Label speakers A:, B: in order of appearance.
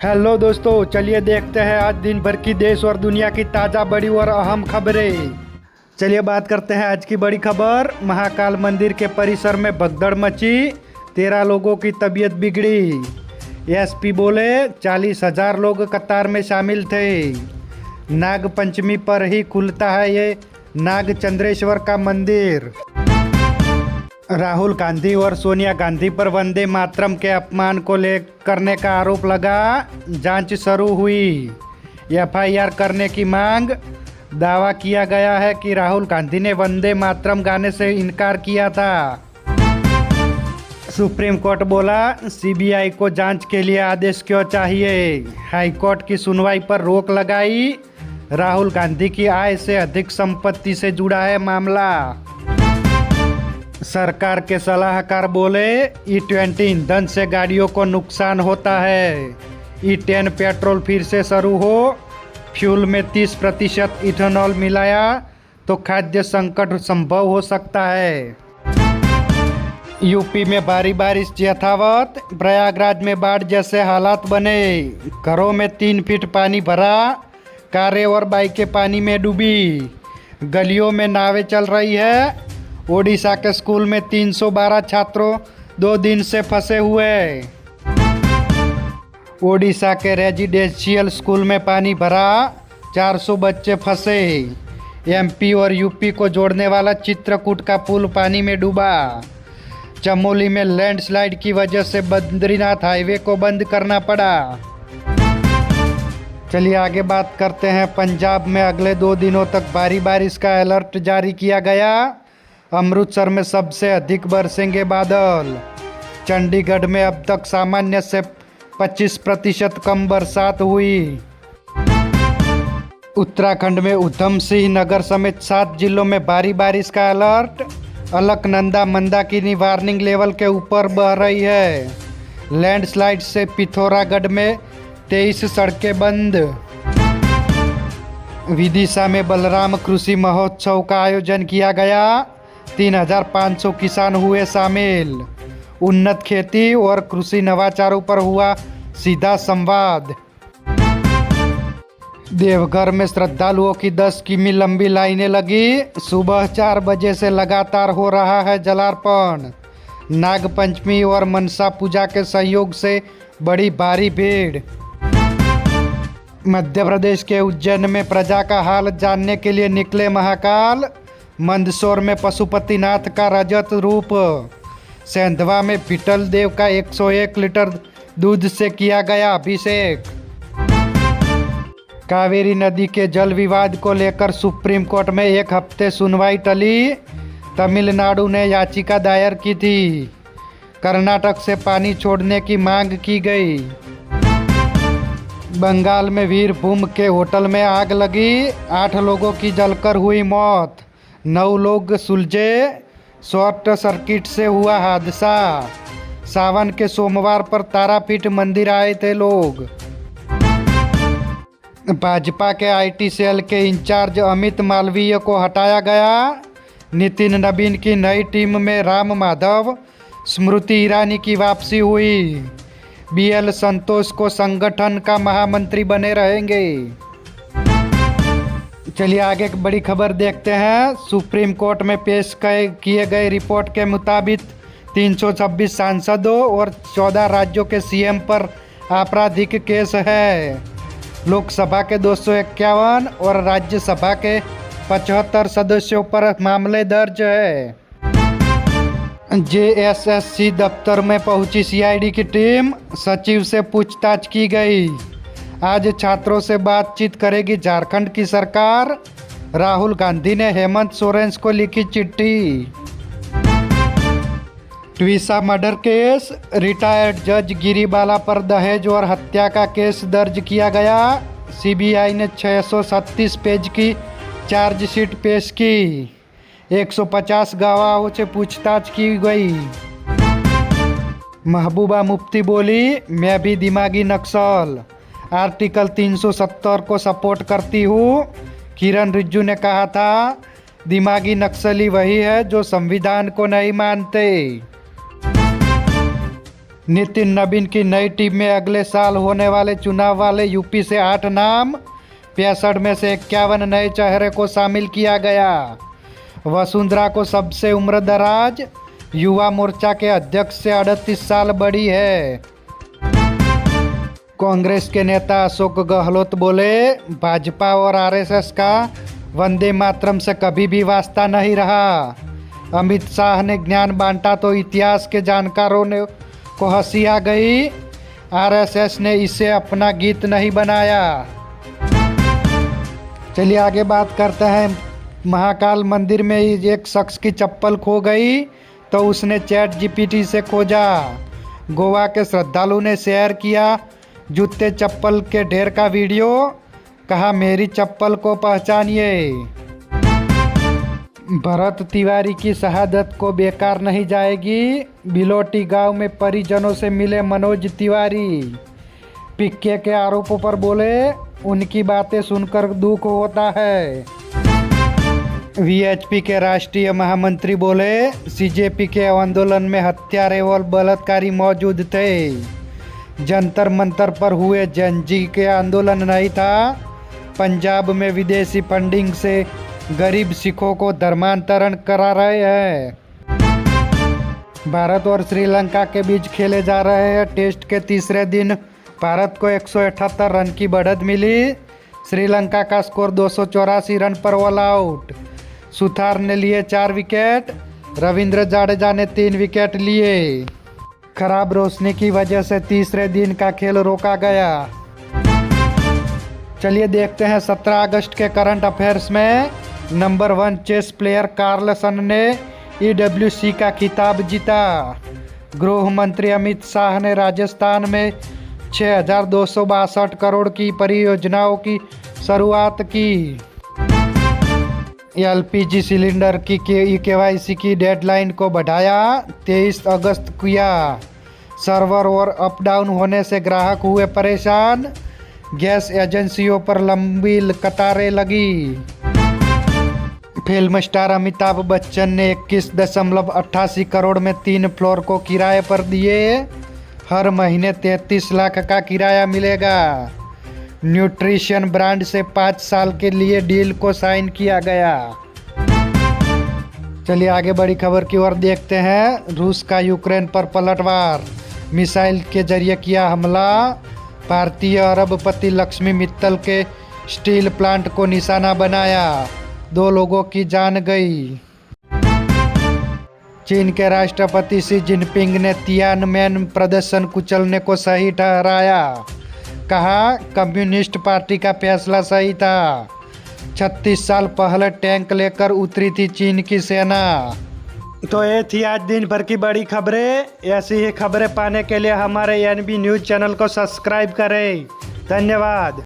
A: Hello दोस्तों, चलिए देखते हैं आज दिन भर की देश और दुनिया की ताज़ा बड़ी और अहम खबरें। चलिए बात करते हैं आज की बड़ी खबर। महाकाल मंदिर के परिसर में भगदड़ मची, 13 लोगों की तबीयत बिगड़ी। एसपी बोले 40,000 लोग कतार में शामिल थे। नाग पंचमी पर ही खुलता है ये नाग चंद्रेश्वर का मंदिर। राहुल गांधी और सोनिया गांधी पर वंदे मातरम के अपमान को करने का आरोप लगा, जांच शुरू हुई। एफआईआर करने की मांग। दावा किया गया है कि राहुल गांधी ने वंदे मातरम गाने से इनकार किया था। सुप्रीम कोर्ट बोला सीबीआई को जांच के लिए आदेश क्यों चाहिए। हाईकोर्ट की सुनवाई पर रोक लगाई। राहुल गांधी की आय से अधिक संपत्ति से जुड़ा है मामला। सरकार के सलाहकार बोले E20 ईंधन से गाड़ियों को नुकसान होता है। E10 पेट्रोल फिर से शुरू हो। फ्यूल में 30% इथेनॉल मिलाया तो खाद्य संकट संभव हो सकता है। यूपी में भारी बारिश यथावत। प्रयागराज में बाढ़ जैसे हालात बने। घरों में 3 फीट पानी भरा। कारें और बाइकें पानी में डूबी। गलियों में नावें चल रही है। ओडिशा के स्कूल में 312 छात्रों 2 दिन से फंसे हुए। ओडिशा के रेजिडेंशियल स्कूल में पानी भरा, 400 बच्चे फंसे। एमपी और यूपी को जोड़ने वाला चित्रकूट का पुल पानी में डूबा। चमोली में लैंडस्लाइड की वजह से बद्रीनाथ हाईवे को बंद करना पड़ा। चलिए आगे बात करते हैं। पंजाब में अगले 2 दिनों तक भारी बारिश का अलर्ट जारी किया गया। अमृतसर में सबसे अधिक बरसेंगे बादल। चंडीगढ़ में अब तक सामान्य से 25% कम बरसात हुई। उत्तराखंड में उधम सिंह नगर समेत 7 जिलों में भारी बारिश का alert. Alaknanda Mandakini warning level के ऊपर बह रही है। लैंडस्लाइड से पिथौरागढ़ में 23 सड़कें बंद। विदिशा में बलराम कृषि महोत्सव का आयोजन किया गया। 3,500 किसान हुए शामिल। उन्नत खेती और कृषि नवाचारों पर हुआ सीधा संवाद। देवघर में श्रद्धालुओं की 10 किमी लंबी लाइनें लगी। सुबह 4 बजे से लगातार हो रहा है जलार्पण। नाग पंचमी और मनसा पूजा के सहयोग से बड़ी भारी भीड़। मध्य प्रदेश के उज्जैन में प्रजा का हाल जानने के लिए निकले महाकाल। मंदसौर में पशुपतिनाथ का रजत रूप। सेंधवा में विठल देव का 101 लीटर दूध से किया गया अभिषेक। कावेरी नदी के जल विवाद को लेकर सुप्रीम कोर्ट में 1 हफ्ते सुनवाई टली। तमिलनाडु ने याचिका दायर की थी। कर्नाटक से पानी छोड़ने की मांग की गई। बंगाल में वीरभूम के होटल में आग लगी। 8 लोगों की जलकर हुई मौत। 9 लोग सुलझे। शॉर्ट सर्किट से हुआ हादसा। सावन के सोमवार पर तारापीठ मंदिर आए थे लोग। भाजपा के आईटी सेल के इंचार्ज अमित मालवीय को हटाया गया। नितिन नवीन की नई टीम में राम माधव, स्मृति ईरानी की वापसी हुई। BL संतोष को संगठन का महामंत्री बने रहेंगे। चलिए आगे एक बड़ी खबर देखते हैं। सुप्रीम कोर्ट में पेश किए गए रिपोर्ट के मुताबिक 326 सांसदों और 14 राज्यों के सीएम पर आपराधिक केस है। लोकसभा के 251 और राज्यसभा के 75 सदस्यों पर मामले दर्ज है। JSSC दफ्तर में पहुंची CID की टीम। सचिव से पूछताछ की गई। आज छात्रों से बातचीत करेगी झारखंड की सरकार। राहुल गांधी ने हेमंत सोरेन को लिखी चिट्ठी। ट्विसा मर्डर केस। रिटायर्ड जज गिरीबाला पर दहेज और हत्या का केस दर्ज किया गया। CBI ने 637 पेज की चार्जशीट पेश की। 150 गवाहों से पूछताछ की गई। महबूबा मुफ्ती बोली मैं भी दिमागी नक्सल आर्टिकल 370 को सपोर्ट करती हूँ। किरण रिज्जू ने कहा था दिमागी नक्सली वही है जो संविधान को नहीं मानते। नितिन नवीन की नई टीम में अगले साल होने वाले चुनाव वाले यूपी से 8 नाम, 65 में से 51 नए चेहरे को शामिल किया गया। वसुंधरा को सबसे उम्रदराज, युवा मोर्चा के अध्यक्ष से 38 साल बड़ी है। कांग्रेस के नेता अशोक गहलोत बोले, भाजपा और आरएसएस का वंदे मातरम से कभी भी वास्ता नहीं रहा। अमित शाह ने ज्ञान बांटा तो इतिहास के जानकारों ने को हंसी आ गई। आरएसएस ने इसे अपना गीत नहीं बनाया। चलिए आगे बात करते हैं। महाकाल मंदिर में एक शख्स की चप्पल खो गई तो उसने चैट जीपीटी से खोजा। गोवा के श्रद्धालु ने शेयर किया जूते चप्पल के ढेर का वीडियो, कहा मेरी चप्पल को पहचानिए। भरत तिवारी की शहादत को बेकार नहीं जाएगी। बिलोटी गांव में परिजनों से मिले मनोज तिवारी। पिक्के के आरोपों पर बोले, उनकी बातें सुनकर दुख होता है। वीएचपी के राष्ट्रीय महामंत्री बोले, सीजेपी के आंदोलन में हत्यारे और बलात्कारी मौजूद थे। जंतर मंतर पर हुए जनजी के आंदोलन नहीं था। पंजाब में विदेशी फंडिंग से गरीब सिखों को धर्मांतरण करा रहे हैं। भारत और श्रीलंका के बीच खेले जा रहे हैं टेस्ट के तीसरे दिन भारत को 178 रन की बढ़त मिली। श्रीलंका का स्कोर 284 रन पर ऑल आउट। सुथार ने लिए 4 विकेट, रविंद्र जाडेजा ने 3 विकेट लिए। खराब रोशनी की वजह से तीसरे दिन का खेल रोका गया। चलिए देखते हैं 17 अगस्त के करंट अफेयर्स में। नंबर 1 चेस प्लेयर कार्लसन ने ईडब्ल्यूसी का खिताब जीता। गृह मंत्री अमित शाह ने राजस्थान में 6,262 करोड़ की परियोजनाओं की शुरुआत की। एलपीजी सिलेंडर की केवाईसी की डेडलाइन को बढ़ाया 23 अगस्त किया। सर्वर और अप डाउन होने से ग्राहक हुए परेशान। गैस एजेंसियों पर लंबी कतारें लगी। फिल्म स्टार अमिताभ बच्चन ने 21.88 करोड़ में 3 फ्लोर को किराए पर दिए। हर महीने 33 लाख का किराया मिलेगा। न्यूट्रिशन ब्रांड से 5 साल के लिए डील को साइन किया गया। चलिए आगे बड़ी खबर की ओर देखते हैं। रूस का यूक्रेन पर पलटवार, मिसाइल के जरिए किया हमला। भारतीय अरबपति लक्ष्मी मित्तल के स्टील प्लांट को निशाना बनाया, 2 लोगों की जान गई। चीन के राष्ट्रपति शी जिनपिंग ने तियानमेन प्रदर्शन कुचलने को सही ठहराया। कहा कम्युनिस्ट पार्टी का फैसला सही था। 36 साल पहले टैंक लेकर उतरी थी चीन की सेना। तो ये थी आज दिन भर की बड़ी खबरें। ऐसी ही खबरें पाने के लिए हमारे एनबी न्यूज़ चैनल को सब्सक्राइब करें। धन्यवाद।